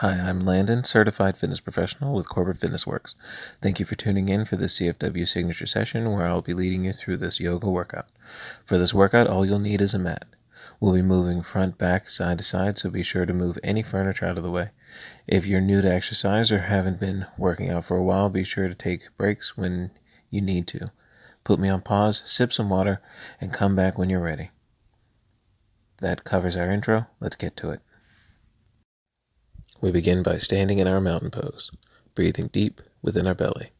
Hi, I'm Landon, certified fitness professional with Corporate Fitness Works. Thank you for tuning in for this CFW signature session where I'll be leading you through this yoga workout. For this workout, all you'll need is a mat. We'll be moving front, back, side to side, so be sure to move any furniture out of the way. If you're new to exercise or haven't been working out for a while, be sure to take breaks when you need to. Put me on pause, sip some water, and come back when you're ready. That covers our intro. Let's get to it. We begin by standing in our mountain pose, breathing deep within our belly.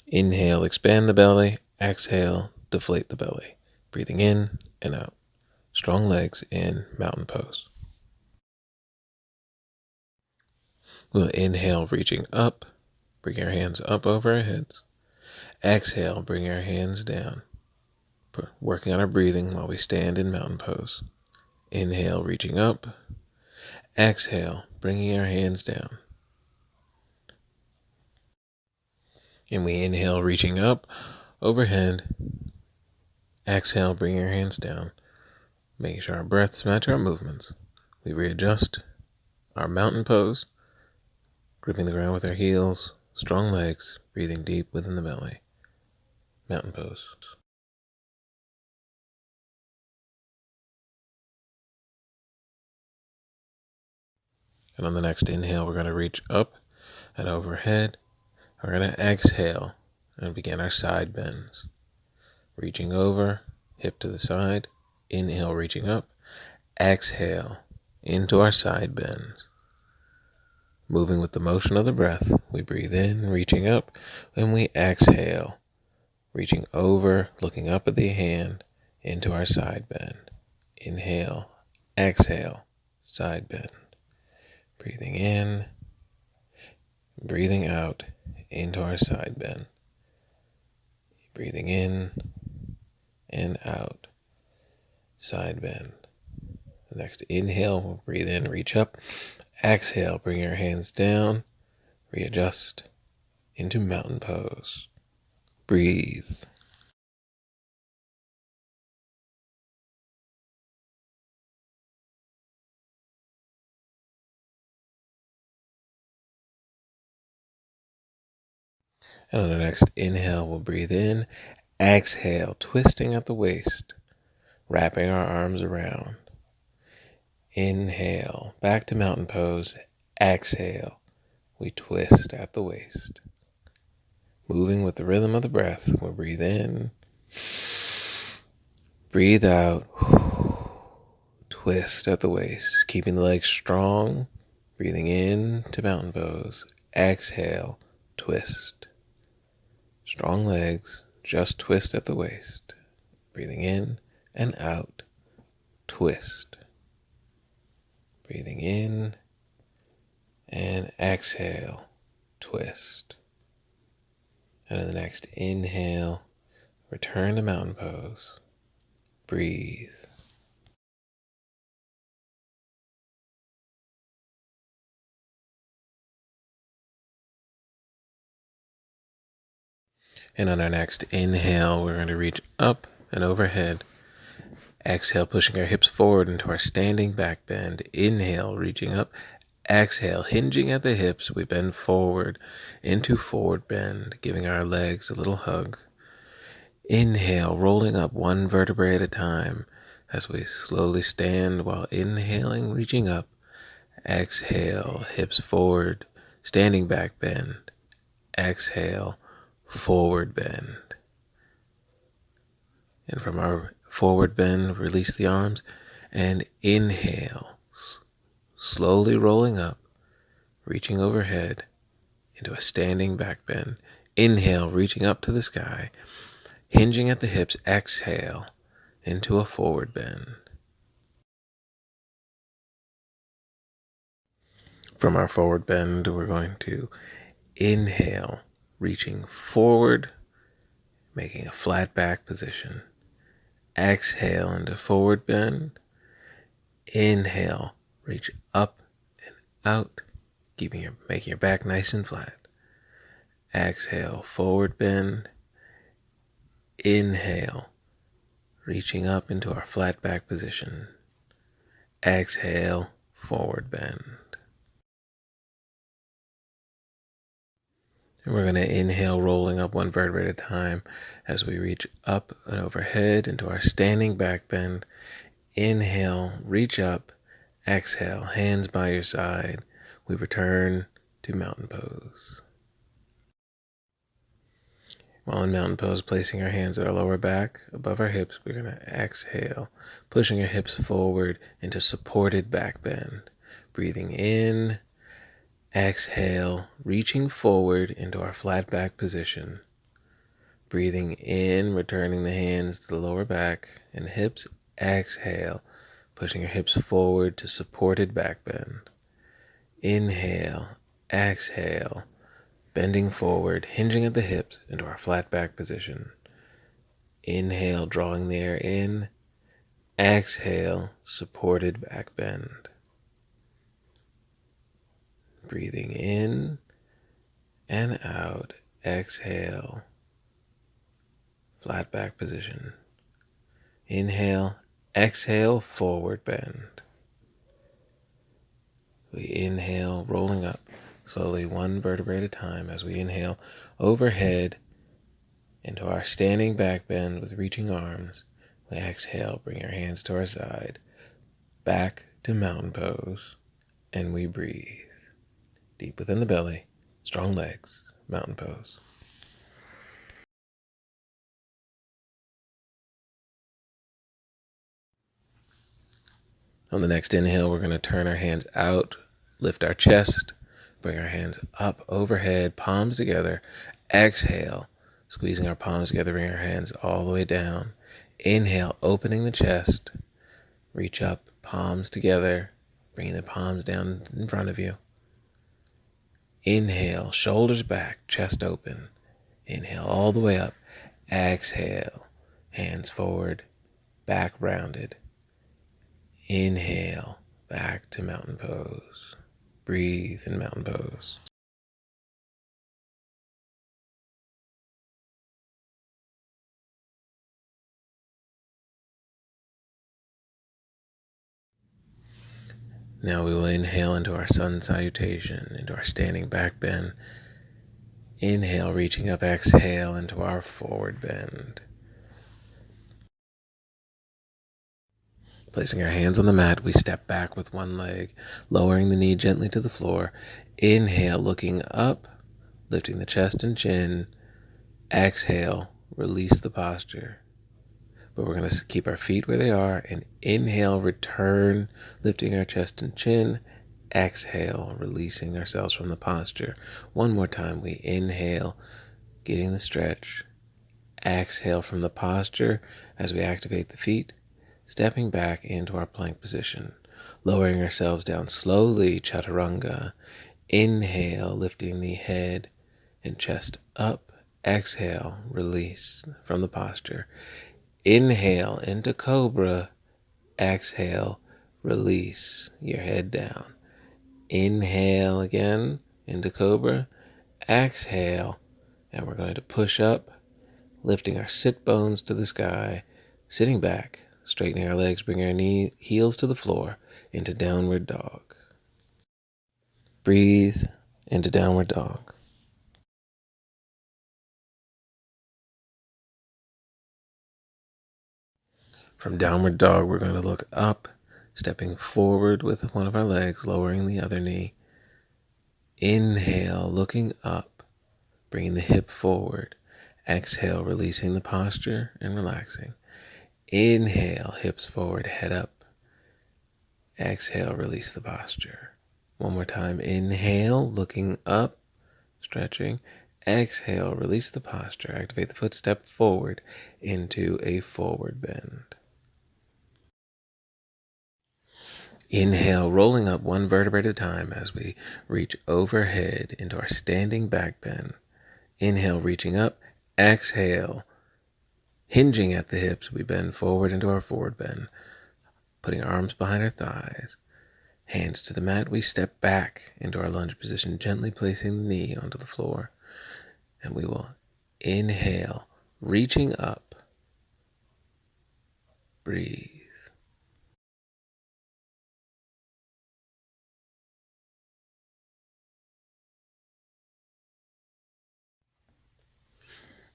Inhale, expand the belly. Exhale, deflate the belly. Breathing in and out. Strong legs in mountain pose. We'll inhale, reaching up. Bring our hands up over our heads. Exhale, bring our hands down. Working on our breathing while we stand in mountain pose. Inhale, reaching up. Exhale, bringing our hands down. And we inhale, reaching up, overhead. Exhale, bringing our hands down. Making sure our breaths match our movements. We readjust our mountain pose, gripping the ground with our heels, strong legs, breathing deep within the belly. Mountain pose. And on the next inhale, we're going to reach up and overhead. We're going to exhale and begin our side bends. Reaching over, hip to the side. Inhale, reaching up. Exhale into our side bends. Moving with the motion of the breath, we breathe in, reaching up, and we exhale, reaching over, looking up at the hand, into our side bend. Inhale, exhale, side bend. Breathing in, breathing out into our side bend. Breathing in and out, side bend. Next inhale, we'll breathe in, reach up. Exhale, bring your hands down, readjust into mountain pose. Breathe. And on the next inhale, we'll breathe in. Exhale, twisting at the waist, wrapping our arms around. Inhale, back to mountain pose. Exhale, we twist at the waist. Moving with the rhythm of the breath, we'll breathe in, breathe out, twist at the waist, keeping the legs strong. Breathing in to mountain pose. Exhale, twist. Strong legs, just twist at the waist. Breathing in and out, twist. Breathing in and exhale, twist. And in the next inhale, return to mountain pose. Breathe. And on our next inhale, we're going to reach up and overhead. Exhale, pushing our hips forward into our standing back bend. Inhale, reaching up. Exhale, hinging at the hips, we bend forward into forward bend, giving our legs a little hug. Inhale, rolling up one vertebrae at a time as we slowly stand while inhaling, reaching up. Exhale, hips forward, standing back bend. Exhale, forward bend. And from our forward bend, release the arms and inhale, slowly rolling up, reaching overhead into a standing back bend. Inhale, reaching up to the sky, hinging at the hips. Exhale into a forward bend. From our forward bend, we're going to inhale, reaching forward, making a flat back position. Exhale into forward bend. Inhale, reach up and out, making your back nice and flat. Exhale, forward bend. Inhale, reaching up into our flat back position. Exhale, forward bend. And we're going to inhale, rolling up one vertebrae at a time as we reach up and overhead into our standing back bend. Inhale, reach up. Exhale, hands by your side. We return to mountain pose. While in mountain pose, placing our hands at our lower back above our hips, we're going to exhale, pushing our hips forward into supported back bend. Breathing in, exhale, reaching forward into our flat back position. Breathing in, returning the hands to the lower back and hips. Exhale, pushing your hips forward to supported back bend. Inhale, exhale, bending forward, hinging at the hips into our flat back position. Inhale, drawing the air in. Exhale, supported back bend. Breathing in and out. Exhale, flat back position. Inhale, exhale, forward bend. We inhale, rolling up slowly one vertebrae at a time as we inhale overhead into our standing back bend with reaching arms. We exhale, bring our hands to our side, back to mountain pose, and we breathe. Deep within the belly, strong legs, mountain pose. On the next inhale, we're going to turn our hands out, lift our chest, bring our hands up overhead, palms together. Exhale, squeezing our palms together, bring our hands all the way down. Inhale, opening the chest, reach up, palms together, bringing the palms down in front of you. Inhale, shoulders back, chest open. Inhale all the way up. Exhale, hands forward, back rounded. Inhale, back to mountain pose. Breathe in mountain pose. Now we will inhale into our sun salutation, into our standing back bend. Inhale, reaching up. Exhale into our forward bend. Placing our hands on the mat, we step back with one leg, lowering the knee gently to the floor. Inhale, looking up, lifting the chest and chin. Exhale, release the posture. But we're going to keep our feet where they are and inhale, return, lifting our chest and chin. Exhale, releasing ourselves from the posture. One more time, we inhale, getting the stretch. Exhale from the posture as we activate the feet, stepping back into our plank position, lowering ourselves down slowly, chaturanga. Inhale, lifting the head and chest up. Exhale, release from the posture. Inhale into cobra. Exhale, release your head down. Inhale again into cobra. Exhale, and we're going to push up, lifting our sit bones to the sky, sitting back, straightening our legs, bringing our heels to the floor into downward dog. Breathe into downward dog. From downward dog, we're going to look up, stepping forward with one of our legs, lowering the other knee. Inhale, looking up, bringing the hip forward. Exhale, releasing the posture and relaxing. Inhale, hips forward, head up. Exhale, release the posture. One more time. Inhale, looking up, stretching. Exhale, release the posture. Activate the foot, step forward into a forward bend. Inhale, rolling up one vertebrae at a time as we reach overhead into our standing back bend. Inhale, reaching up. Exhale, hinging at the hips, we bend forward into our forward bend, putting our arms behind our thighs. Hands to the mat, we step back into our lunge position, gently placing the knee onto the floor. And we will inhale, reaching up. Breathe.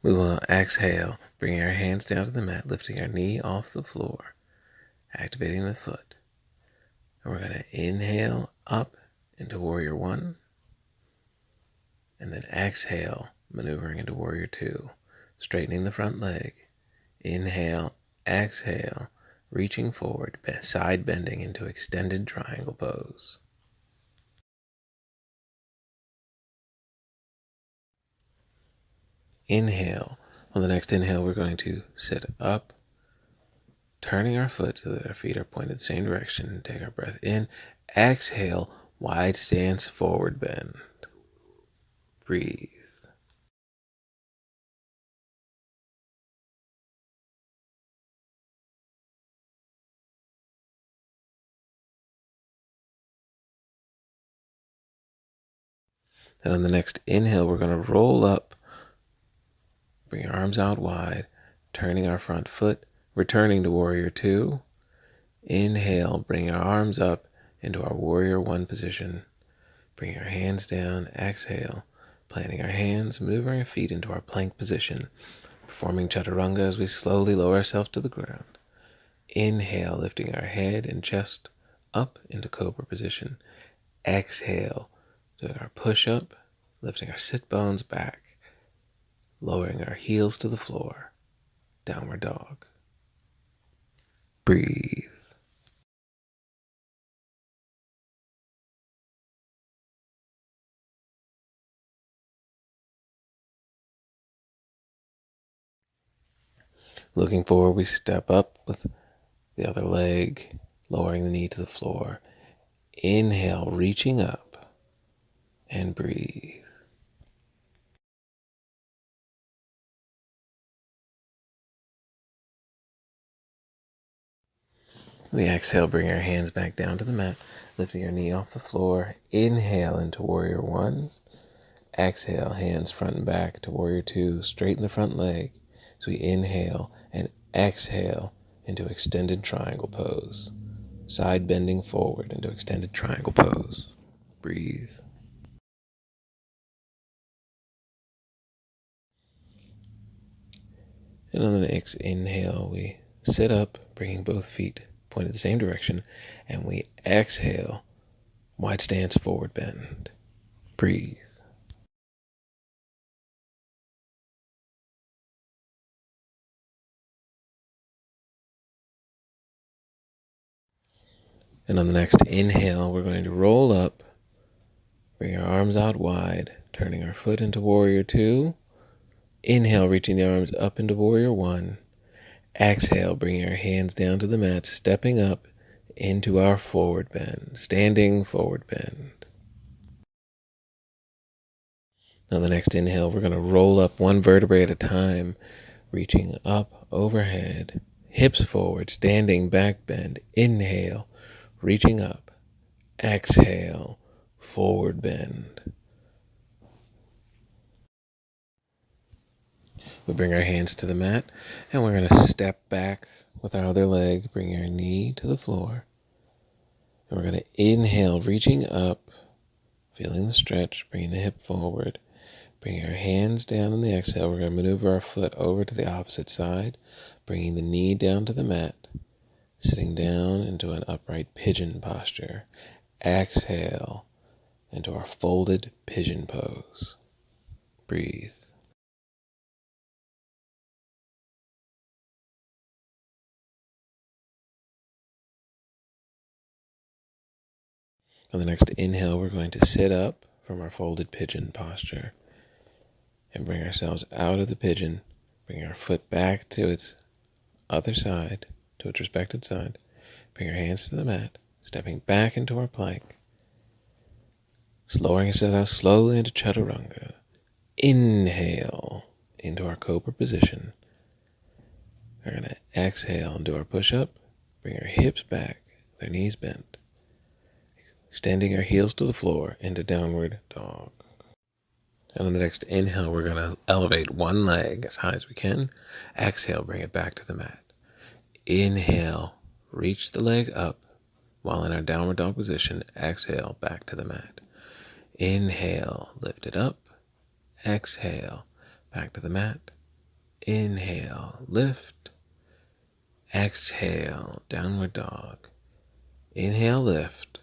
We will exhale, bringing our hands down to the mat, lifting our knee off the floor, activating the foot. And we're going to inhale up into Warrior One, and then exhale, maneuvering into Warrior Two, straightening the front leg. Inhale, exhale, reaching forward, side bending into extended triangle pose. Inhale. On the next inhale, we're going to sit up, turning our foot so that our feet are pointed the same direction. Take our breath in. Exhale, wide stance, forward bend. Breathe. And on the next inhale, we're going to roll up, bring our arms out wide, turning our front foot, returning to Warrior Two. Inhale, bring our arms up into our Warrior One position. Bring our hands down, exhale, planting our hands, maneuvering our feet into our plank position, performing chaturanga as we slowly lower ourselves to the ground. Inhale, lifting our head and chest up into cobra position. Exhale, doing our push-up, lifting our sit bones back, lowering our heels to the floor, downward dog. Breathe. Looking forward, we step up with the other leg, lowering the knee to the floor. Inhale, reaching up, and breathe. We exhale, bring our hands back down to the mat, lifting our knee off the floor. Inhale into Warrior One. Exhale, hands front and back to Warrior Two. Straighten the front leg. So we inhale and exhale into extended triangle pose. Side bending forward into extended triangle pose. Breathe. And on the next inhale, we sit up, bringing both feet pointed the same direction, and we exhale, wide stance, forward bend. Breathe. And on the next inhale, we're going to roll up, bring our arms out wide, turning our foot into Warrior Two. Inhale, reaching the arms up into Warrior One. Exhale, bringing our hands down to the mat, stepping up into our forward bend, standing forward bend. On the next inhale, we're going to roll up one vertebrae at a time, reaching up overhead, hips forward, standing back bend. Inhale, reaching up. Exhale, forward bend. We bring our hands to the mat, and we're going to step back with our other leg, bring our knee to the floor. And we're going to inhale, reaching up, feeling the stretch, bringing the hip forward. Bring our hands down on the exhale. We're going to maneuver our foot over to the opposite side, bringing the knee down to the mat, sitting down into an upright pigeon posture. Exhale into our folded pigeon pose. Breathe. On the next inhale, we're going to sit up from our folded pigeon posture and bring ourselves out of the pigeon, bring our foot back to its other side, to its respected side. Bring our hands to the mat, stepping back into our plank, lowering ourselves out slowly into chaturanga. Inhale into our cobra position. We're going to exhale and do our push-up. Bring our hips back, their knees bent. Extending our heels to the floor into downward dog. And on the next inhale, we're going to elevate one leg as high as we can. Exhale, bring it back to the mat. Inhale, reach the leg up while in our downward dog position. Exhale, back to the mat. Inhale, lift it up. Exhale, back to the mat. Inhale, lift. Exhale, downward dog. Inhale, lift.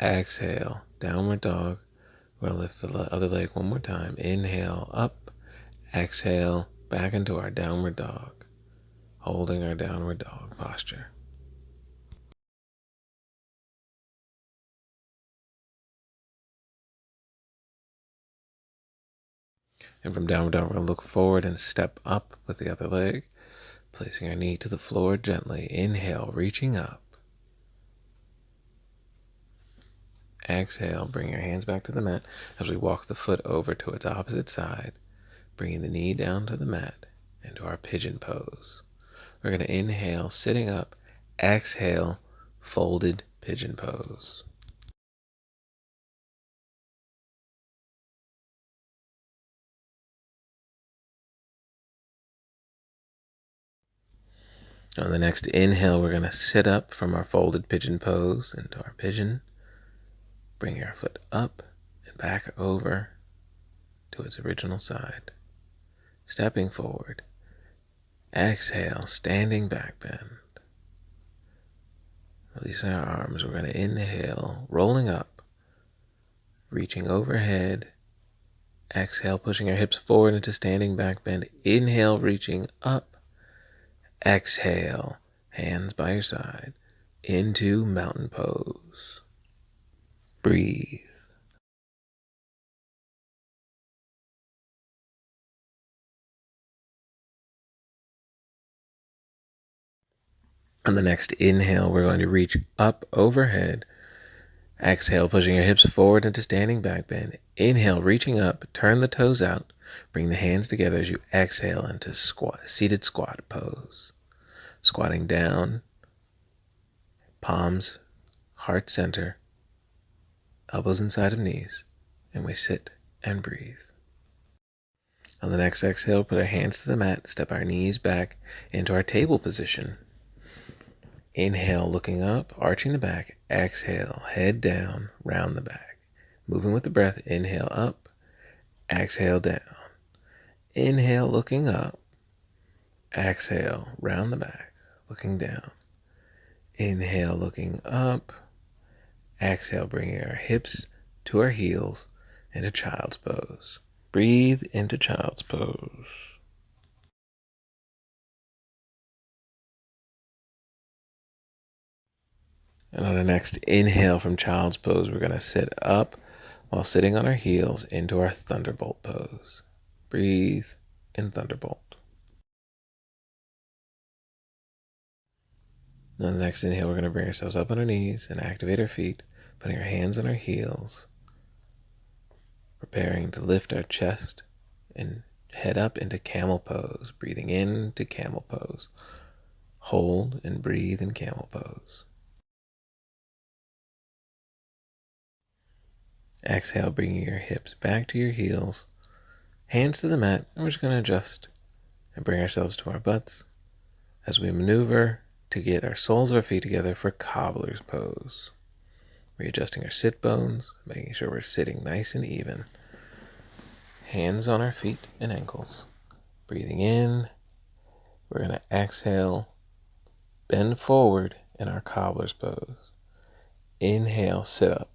Exhale, downward dog. We're going to lift the other leg one more time. Inhale, up. Exhale, back into our downward dog. Holding our downward dog posture. And from downward dog, we're going to look forward and step up with the other leg, placing our knee to the floor gently. Inhale, reaching up. Exhale, bring your hands back to the mat as we walk the foot over to its opposite side, bringing the knee down to the mat into our pigeon pose. We're going to inhale, sitting up. Exhale, folded pigeon pose. On the next inhale, we're going to sit up from our folded pigeon pose into our pigeon. Bring our foot up and back over to its original side. Stepping forward. Exhale, standing back bend. Releasing our arms, we're going to inhale, rolling up, reaching overhead. Exhale, pushing our hips forward into standing back bend. Inhale, reaching up. Exhale, hands by your side, into mountain pose. Breathe. On the next inhale, we're going to reach up overhead. Exhale, pushing your hips forward into standing back bend. Inhale, reaching up, turn the toes out. Bring the hands together as you exhale into seated squat pose. Squatting down, palms, heart center, elbows inside of knees, and we sit and breathe. On the next exhale, put our hands to the mat, step our knees back into our table position. Inhale, looking up, arching the back. Exhale, head down, round the back. Moving with the breath, inhale up, exhale down. Inhale, looking up. Exhale, round the back, looking down. Inhale, looking up. Exhale, bringing our hips to our heels into child's pose. Breathe into child's pose. And on the next inhale from child's pose, we're going to sit up while sitting on our heels into our thunderbolt pose. Breathe in thunderbolt. On the next inhale, we're going to bring ourselves up on our knees and activate our feet, putting our hands on our heels, preparing to lift our chest and head up into camel pose. Breathing into camel pose. Hold and breathe in camel pose. Exhale, bringing your hips back to your heels, hands to the mat, and we're just going to adjust and bring ourselves to our butts as we maneuver to get our soles of our feet together for cobbler's pose. Readjusting our sit bones, making sure we're sitting nice and even. Hands on our feet and ankles. Breathing in, we're going to exhale, bend forward in our cobbler's pose. Inhale, sit up.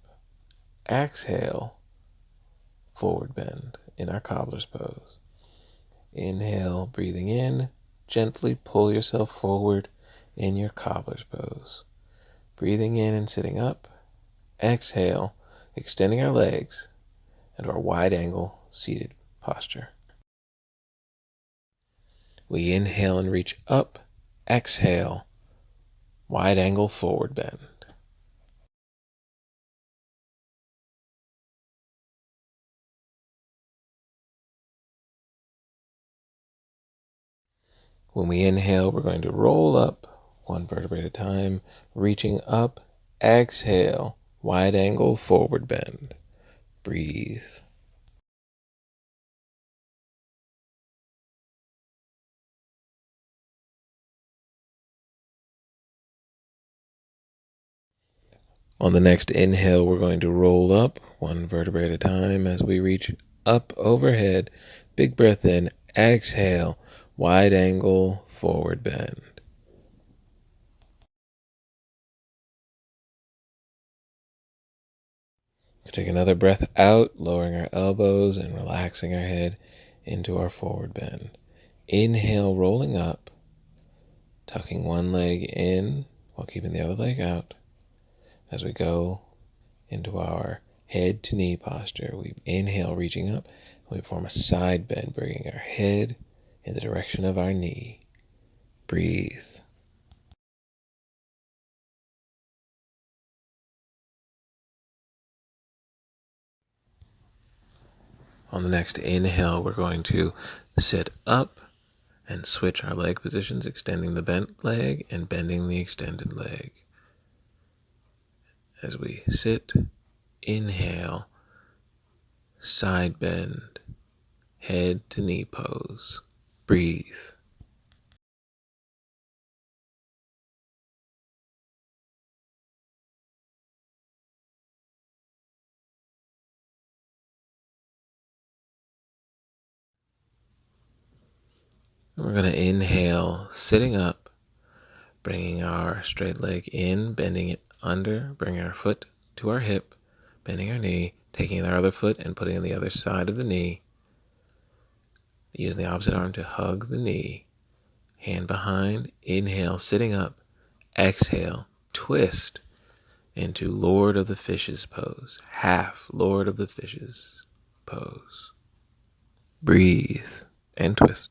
Exhale, forward bend in our cobbler's pose. Inhale, breathing in, gently pull yourself forward in your cobbler's pose. Breathing in and sitting up. Exhale, extending our legs into our wide angle seated posture. We inhale and reach up. Exhale, wide angle forward bend. When we inhale, we're going to roll up one vertebrae at a time, reaching up. Exhale, wide angle forward bend. Breathe. On the next inhale, we're going to roll up one vertebrae at a time as we reach up overhead. Big breath in. Exhale, wide angle, forward bend. Take another breath out, lowering our elbows and relaxing our head into our forward bend. Inhale, rolling up, tucking one leg in while keeping the other leg out. As we go into our head to knee posture, we inhale, reaching up. We form a side bend, bringing our head in the direction of our knee. Breathe. On the next inhale, we're going to sit up and switch our leg positions, extending the bent leg and bending the extended leg. As we sit, inhale, side bend, head to knee pose. Breathe. And we're going to inhale, sitting up, bringing our straight leg in, bending it under, bringing our foot to our hip, bending our knee, taking our other foot and putting it on the other side of the knee, using the opposite arm to hug the knee. Hand behind, inhale, sitting up, exhale, twist into Lord of the Fishes pose, half Lord of the Fishes pose. Breathe and twist.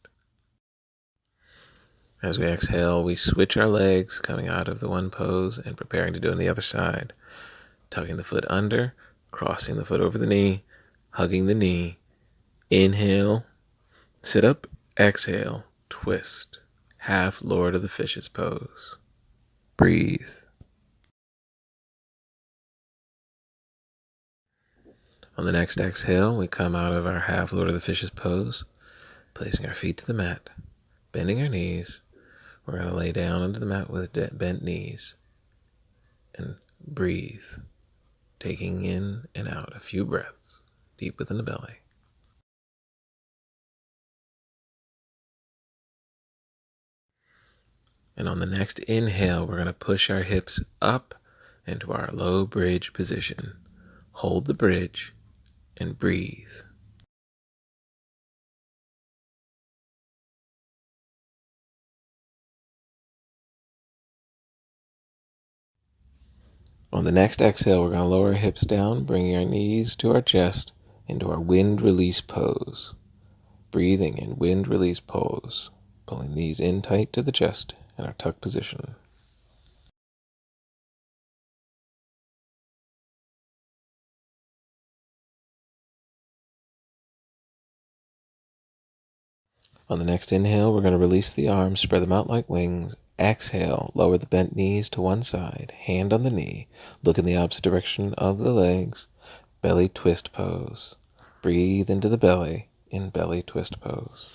As we exhale, we switch our legs, coming out of the one pose and preparing to do it on the other side. Tucking the foot under, crossing the foot over the knee, hugging the knee. Inhale, sit up, exhale, twist. Half Lord of the Fishes pose. Breathe. On the next exhale, we come out of our half Lord of the Fishes pose, placing our feet to the mat, bending our knees. We're going to lay down onto the mat with bent knees and breathe, taking in and out a few breaths deep within the belly. And on the next inhale, we're going to push our hips up into our low bridge position. Hold the bridge and breathe. On the next exhale, we're going to lower our hips down, bringing our knees to our chest into our wind release pose. Breathing in wind release pose, pulling knees in tight to the chest in our tuck position. On the next inhale, we're going to release the arms, spread them out like wings. Exhale, lower the bent knees to one side, hand on the knee, look in the opposite direction of the legs, belly twist pose. Breathe into the belly in belly twist pose.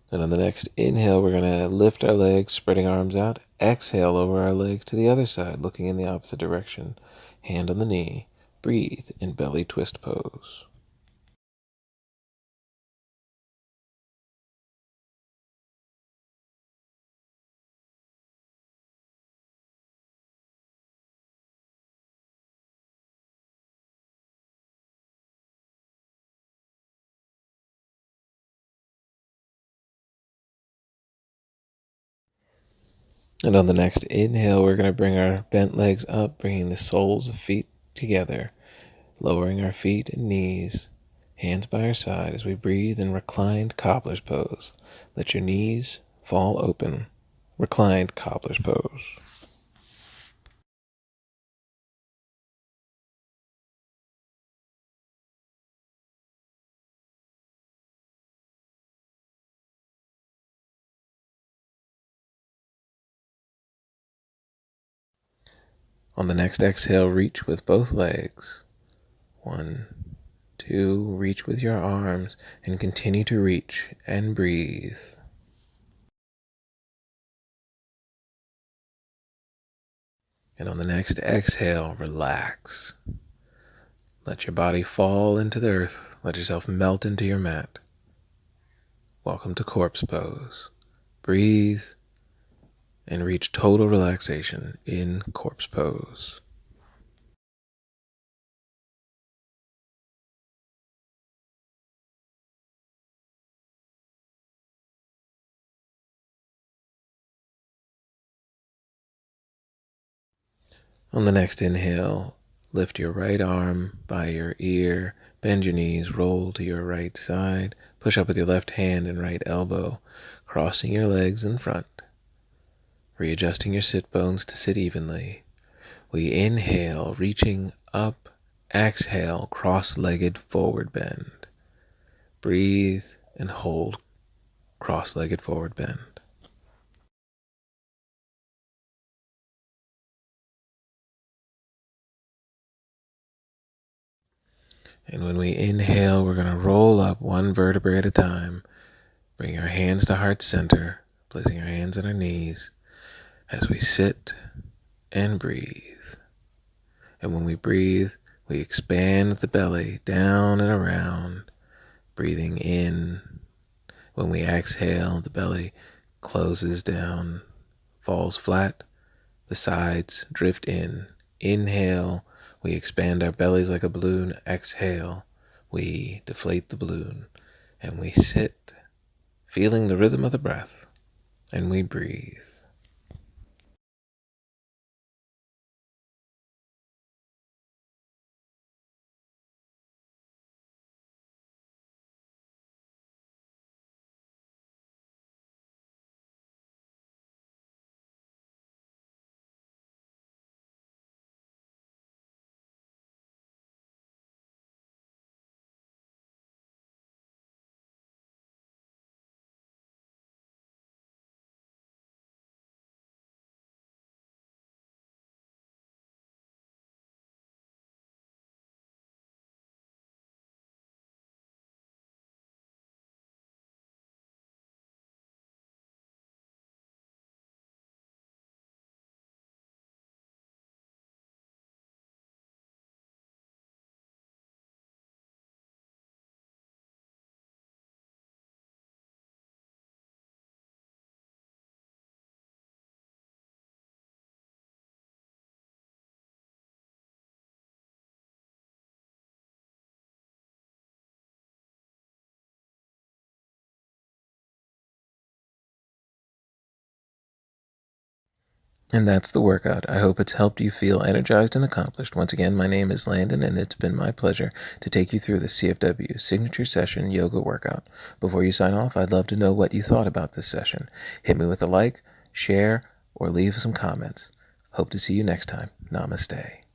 And on the next inhale, we're going to lift our legs, spreading arms out. Exhale, lower our legs to the other side, looking in the opposite direction. Hand on the knee. Breathe in belly twist pose. And on the next inhale, we're going to bring our bent legs up, bringing the soles of feet together, lowering our feet and knees, hands by our side as we breathe in reclined cobbler's pose. Let your knees fall open. Reclined cobbler's pose. On the next exhale, reach with both legs. 1, 2, reach with your arms and continue to reach and breathe. And on the next exhale, relax. Let your body fall into the earth. Let yourself melt into your mat. Welcome to corpse pose. Breathe and reach total relaxation in corpse pose. On the next inhale, lift your right arm by your ear, bend your knees, roll to your right side, push up with your left hand and right elbow, crossing your legs in front, readjusting your sit bones to sit evenly. We inhale, reaching up, exhale, cross-legged forward bend. Breathe and hold, cross-legged forward bend. And when we inhale, we're going to roll up one vertebrae at a time. Bring our hands to heart center, placing our hands on our knees as we sit and breathe. And when we breathe, we expand the belly down and around, breathing in. When we exhale, the belly closes down, falls flat, the sides drift in. Inhale, we expand our bellies like a balloon. Exhale, we deflate the balloon, and we sit, feeling the rhythm of the breath, and we breathe. And that's the workout. I hope it's helped you feel energized and accomplished. Once again, my name is Landon, and it's been my pleasure to take you through the CFW Signature Session Yoga Workout. Before you sign off, I'd love to know what you thought about this session. Hit me with a like, share, or leave some comments. Hope to see you next time. Namaste.